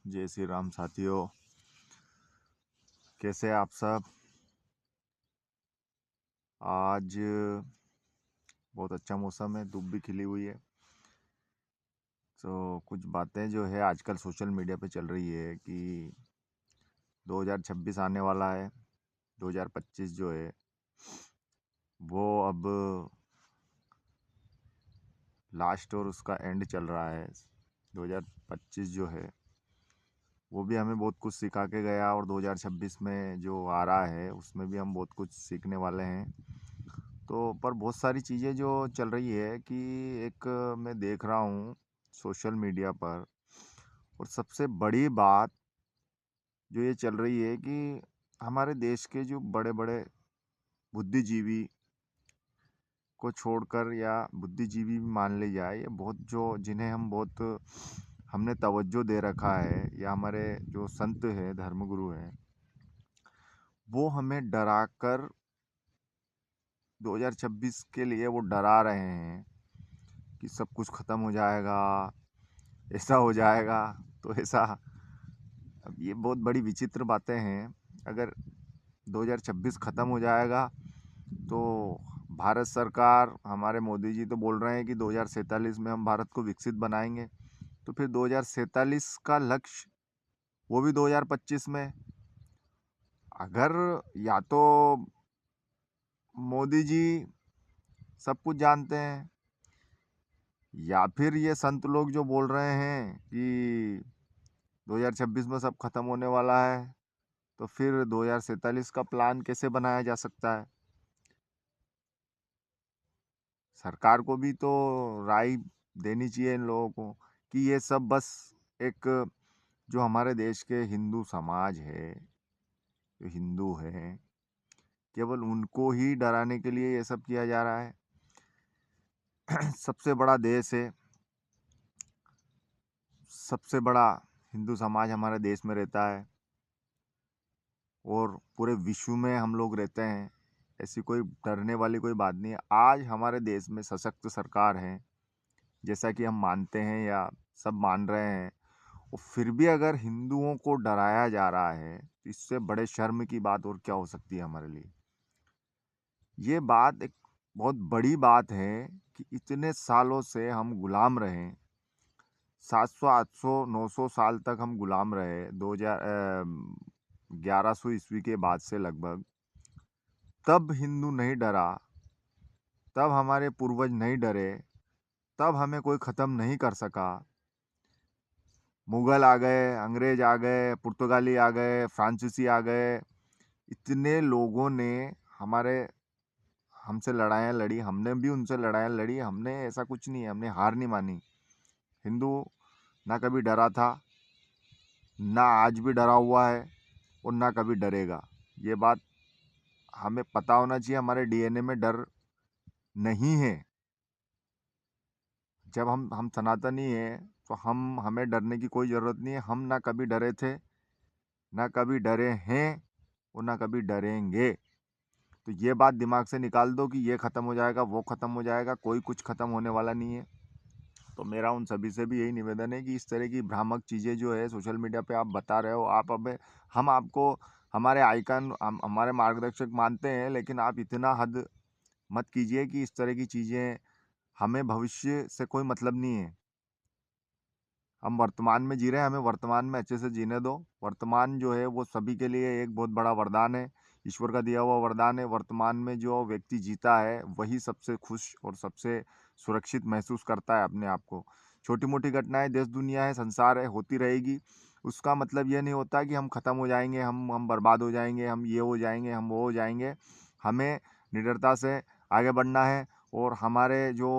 जय श्री राम साथियों। कैसे हैं आप सब। आज बहुत अच्छा मौसम है, धूप भी खिली हुई है। तो कुछ बातें जो है आजकल सोशल मीडिया पे चल रही है कि 2026 आने वाला है। 2025 जो है वो अब लास्ट और उसका एंड चल रहा है। 2025 जो है वो भी हमें बहुत कुछ सिखा के गया, और 2026 में जो आ रहा है उसमें भी हम बहुत कुछ सीखने वाले हैं। तो पर बहुत सारी चीज़ें जो चल रही है कि एक मैं देख रहा हूँ सोशल मीडिया पर, और सबसे बड़ी बात जो ये चल रही है कि हमारे देश के जो बड़े बड़े बुद्धिजीवी को छोड़कर, या बुद्धिजीवी भी मान ले जाए, या बहुत जो जिन्हें हम बहुत हमने तवज्जो दे रखा है, या हमारे जो संत हैं, धर्मगुरु हैं, वो हमें डराकर 2026 के लिए वो डरा रहे हैं कि सब कुछ ख़त्म हो जाएगा, ऐसा हो जाएगा। तो ऐसा, अब ये बहुत बड़ी विचित्र बातें हैं। अगर 2026 ख़त्म हो जाएगा तो भारत सरकार, हमारे मोदी जी तो बोल रहे हैं कि 2047 में हम भारत को विकसित बनाएंगे। तो फिर 2047 का लक्ष्य वो भी 2025 में। अगर या तो मोदी जी सब कुछ जानते हैं, या फिर ये संत लोग जो बोल रहे हैं कि 2026 में सब खत्म होने वाला है, तो फिर 2047 का प्लान कैसे बनाया जा सकता है। सरकार को भी तो राय देनी चाहिए इन लोगों को कि ये सब बस एक, जो हमारे देश के हिंदू समाज है, जो हिंदू हैं, केवल उनको ही डराने के लिए ये सब किया जा रहा है। सबसे बड़ा देश है, सबसे बड़ा हिंदू समाज हमारे देश में रहता है, और पूरे विश्व में हम लोग रहते हैं। ऐसी कोई डरने वाली कोई बात नहीं है। आज हमारे देश में सशक्त सरकार है, जैसा कि हम मानते हैं या सब मान रहे हैं। और फिर भी अगर हिंदुओं को डराया जा रहा है, तो इससे बड़े शर्म की बात और क्या हो सकती है हमारे लिए। ये बात एक बहुत बड़ी बात है कि इतने सालों से हम गुलाम रहे। 700 800 900 साल तक हम गुलाम रहे। 1100 ईस्वी के बाद से लगभग, तब हिंदू नहीं डरा, तब हमारे पूर्वज नहीं डरे, तब हमें कोई ख़त्म नहीं कर सका। मुगल आ गए, अंग्रेज आ गए, पुर्तगाली आ गए, फ्रांसीसी आ गए, इतने लोगों ने हमारे हमसे लड़ाइयाँ लड़ी, हमने भी उनसे लड़ाइयाँ लड़ी। हमने ऐसा कुछ नहीं है, हमने हार नहीं मानी। हिंदू ना कभी डरा था, ना आज भी डरा हुआ है, और ना कभी डरेगा। ये बात हमें पता होना चाहिए। हमारे डीएनए में डर नहीं है। जब हम सनातनी हैं, तो हमें डरने की कोई ज़रूरत नहीं है। हम ना कभी डरे थे, ना कभी डरे हैं, और ना कभी डरेंगे। तो ये बात दिमाग से निकाल दो कि ये ख़त्म हो जाएगा, वो ख़त्म हो जाएगा। कोई कुछ ख़त्म होने वाला नहीं है। तो मेरा उन सभी से भी यही निवेदन है कि इस तरह की भ्रामक चीज़ें जो है सोशल मीडिया पे आप बता रहे हो, आप अब हम आपको हमारे आइकन, हमारे मार्गदर्शक मानते हैं, लेकिन आप इतना हद मत कीजिए कि इस तरह की चीज़ें, हमें भविष्य से कोई मतलब नहीं है। हम वर्तमान में जी रहे हैं, हमें वर्तमान में अच्छे से जीने दो। वर्तमान जो है वो सभी के लिए एक बहुत बड़ा वरदान है, ईश्वर का दिया हुआ वरदान है। वर्तमान में जो व्यक्ति जीता है वही सबसे खुश और सबसे सुरक्षित महसूस करता है अपने आप को। छोटी मोटी घटनाएं, देश दुनिया है, संसार है, होती रहेगी। उसका मतलब ये नहीं होता कि हम ख़त्म हो जाएंगे, हम बर्बाद हो जाएंगे, हम ये हो जाएंगे, हम वो हो जाएंगे। हमें निडरता से आगे बढ़ना है। और हमारे जो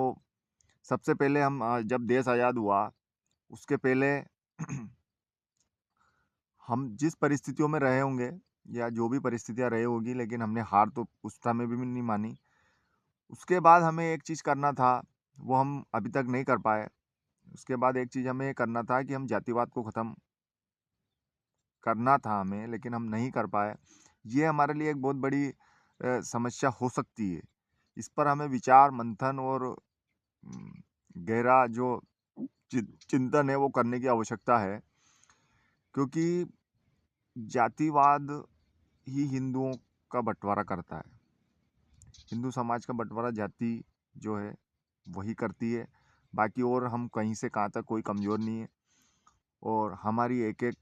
सबसे पहले हम जब देश आज़ाद हुआ, उसके पहले हम जिस परिस्थितियों में रहे होंगे, या जो भी परिस्थितियां रही होगी, लेकिन हमने हार तो उस समय भी नहीं मानी। उसके बाद हमें एक चीज़ करना था, वो हम अभी तक नहीं कर पाए। उसके बाद एक चीज़ हमें करना था कि हम जातिवाद को ख़त्म करना था हमें, लेकिन हम नहीं कर पाए। ये हमारे लिए एक बहुत बड़ी समस्या हो सकती है। इस पर हमें विचार मंथन और गहरा जो चिंतन है वो करने की आवश्यकता है। क्योंकि जातिवाद ही हिंदुओं का बंटवारा करता है। हिंदू समाज का बंटवारा जाति जो है वही करती है। बाकी और हम कहीं से कहाँ तक कोई कमज़ोर नहीं है। और हमारी एक एक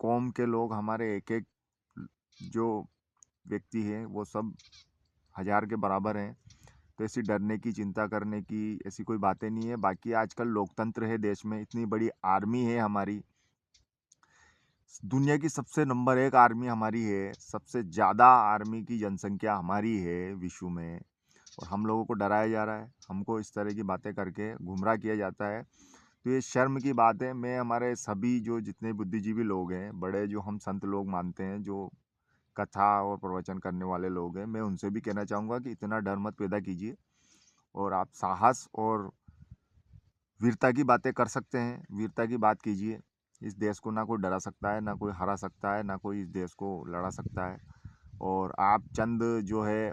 कौम के लोग, हमारे एक एक जो व्यक्ति है वो सब हज़ार के बराबर हैं। तो ऐसी डरने की, चिंता करने की ऐसी कोई बातें नहीं है। बाकी आजकल लोकतंत्र है देश में, इतनी बड़ी आर्मी है हमारी, दुनिया की सबसे नंबर 1 आर्मी हमारी है, सबसे ज़्यादा आर्मी की जनसंख्या हमारी है विश्व में। और हम लोगों को डराया जा रहा है, हमको इस तरह की बातें करके गुमराह किया जाता है। तो ये शर्म की बात है। मैं हमारे सभी जो जितने बुद्धिजीवी लोग हैं, बड़े जो हम संत लोग मानते हैं, जो कथा और प्रवचन करने वाले लोग हैं, मैं उनसे भी कहना चाहूँगा कि इतना डर मत पैदा कीजिए और आप साहस और वीरता की बातें कर सकते हैं, वीरता की बात कीजिए। इस देश को ना कोई डरा सकता है, ना कोई हरा सकता है, ना कोई इस देश को लड़ा सकता है। और आप चंद जो है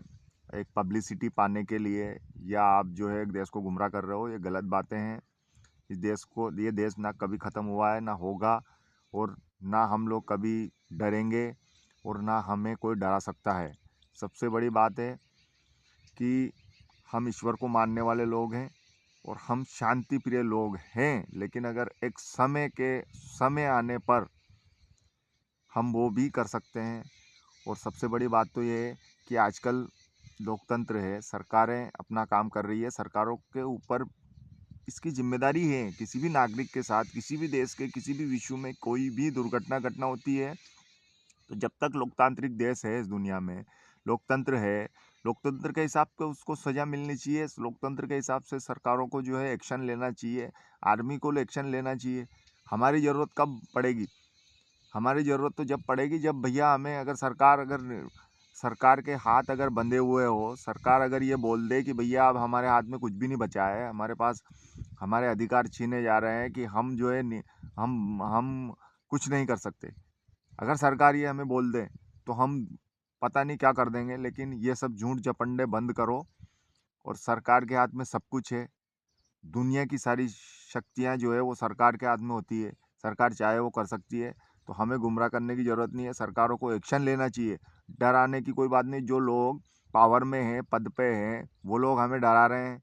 एक पब्लिसिटी पाने के लिए या आप जो है एक देश को गुमराह कर रहे हो, ये गलत बातें हैं। इस देश को, ये देश ना कभी ख़त्म हुआ है, ना होगा, और ना हम लोग कभी डरेंगे और ना हमें कोई डरा सकता है। सबसे बड़ी बात है कि हम ईश्वर को मानने वाले लोग हैं और हम शांति प्रिय लोग हैं। लेकिन अगर एक समय आने पर हम वो भी कर सकते हैं। और सबसे बड़ी बात तो ये है कि आजकल लोकतंत्र है, सरकारें अपना काम कर रही है, सरकारों के ऊपर इसकी जिम्मेदारी है। किसी भी नागरिक के साथ, किसी भी देश के, किसी भी विश्व में कोई भी दुर्घटना घटना होती है, तो जब तक लोकतांत्रिक देश है इस दुनिया में, लोकतंत्र है, लोकतंत्र के हिसाब से उसको सज़ा मिलनी चाहिए। लोकतंत्र के हिसाब से सरकारों को जो है एक्शन लेना चाहिए, आर्मी को एक्शन लेना चाहिए। हमारी ज़रूरत कब पड़ेगी? हमारी ज़रूरत तो जब पड़ेगी जब भैया हमें, अगर सरकार के हाथ अगर बंधे हुए हो, सरकार अगर ये बोल दे कि भैया अब हमारे हाथ में कुछ भी नहीं बचा है, हमारे पास हमारे अधिकार छीने जा रहे हैं कि हम जो है हम कुछ नहीं कर सकते। अगर सरकार ये हमें बोल दे तो हम पता नहीं क्या कर देंगे। लेकिन ये सब झूठ झपंडे बंद करो। और सरकार के हाथ में सब कुछ है। दुनिया की सारी शक्तियाँ जो है वो सरकार के हाथ में होती है। सरकार चाहे वो कर सकती है। तो हमें गुमराह करने की ज़रूरत नहीं है, सरकारों को एक्शन लेना चाहिए। डराने की कोई बात नहीं। जो लोग पावर में हैं, पद पे हैं, वो लोग हमें डरा रहे हैं।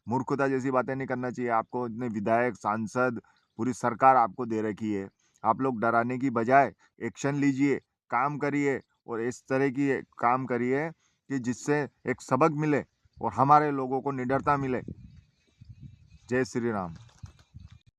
मूर्खता जैसी बातें नहीं करना चाहिए। आपको इतने विधायक, सांसद, पूरी सरकार आपको दे रखी है। आप लोग डराने की बजाय एक्शन लीजिए, काम करिए और इस तरह की काम करिए कि जिससे एक सबक मिले और हमारे लोगों को निडरता मिले। जय श्री राम।